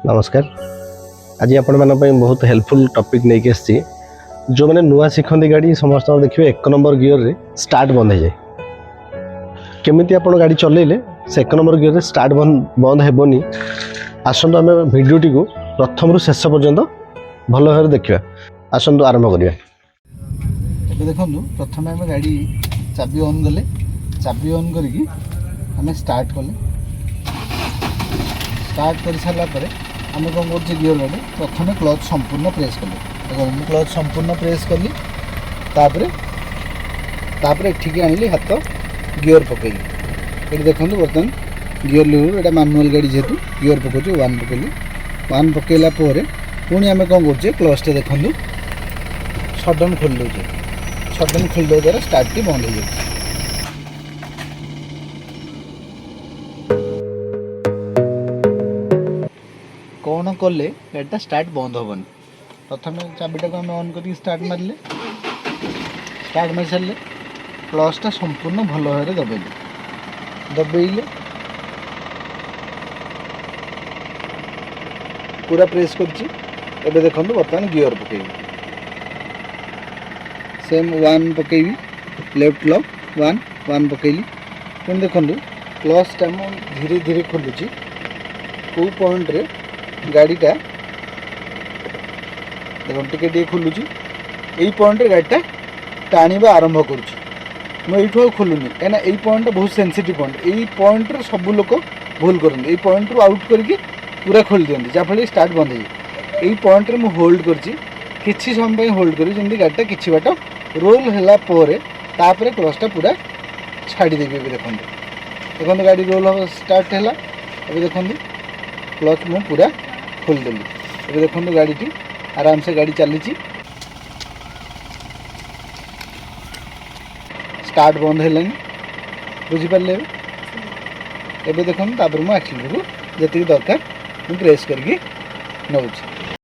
नमस्कार। आज आपण मान बहुत हेल्पफुल टॉपिक नहीं के जो मैंने नुआ शिखती गाड़ी समस्त देखिए 1 नंबर गियर रे स्टार्ट बंद हो जाए केमी आप गाड़ी चलैले से 1 नंबर गियर रे स्टार्ट बंद हेबनी। आसतु आम भिडटी को प्रथम रु शेष पर्यंत भल भाव देखा। आसतु आरंभ करिया। देखो प्रथम आम गाड़ी चाबी ऑन कले चाबी ऑन करिकी आम स्टार्ट कले स्टार्ट कर सारा आम कौन कर गियर गाड़ी प्रथम क्लच संपूर्ण प्रेस कले देखो क्लच संपूर्ण प्रेस कली तापर एठिकी आनिली हाथ गियर पकईली ये देखो बर्तमान गियर लिवर एटा मैनुअल गाड़ी जेहेतु गियर पकाऊँ 1 पकईली 1 पकईला पुणी आम कौन कर क्लचटे देखो सडन खोल दे सडन खोल देवा द्वारा स्टार्ट टी बंद हो जाए। कौन कले गाड़ीटा स्टार्ट बंद हेनी प्रथम चाबीटा को आम ऑन कर स्टार्ट मारे स्टार्ट मार सारे क्लचटा संपूर्ण भल भाव दबेले दबेले पूरा प्रेस कर देखो बर्तमान गियर पकई सेम 1 पकईबी लेफ्ट लॉक 1 पकईली पुणी देखो क्लचटा धीरे धीरे खोलुची कौ पॉइंट रे गाड़ीटा देखो टे खोलुची यही पॉइंट रे गाड़ीटा टाणीबा आरंभ करुँच मुझे खोलुनी कहीं यही पॉइंट बहुत सेंसिटिव पॉइंट यही पॉइंट रे सब लोग भूल करते यही पॉइंट रू आउट करके पूरा खोल दिखती जहाँफल स्टार्ट बंद हो यही पॉइंट रे मुझे होल्ड कर समय होल्ड करी जमी गाड़ीटा कि बाट रोल है क्लचटा पूरा छाड़देवी। देखो देखो गाड़ी रोल हम स्टार्ट है देखो क्लच मु पूरा खोलदेली ये देखो गाड़ी आराम से गाड़ी चली स्टार्ट बंद है बुझीपारे एवं देखो मुझे एक्सीलेटर को जी दरकार मुझे प्रेस करके नौची।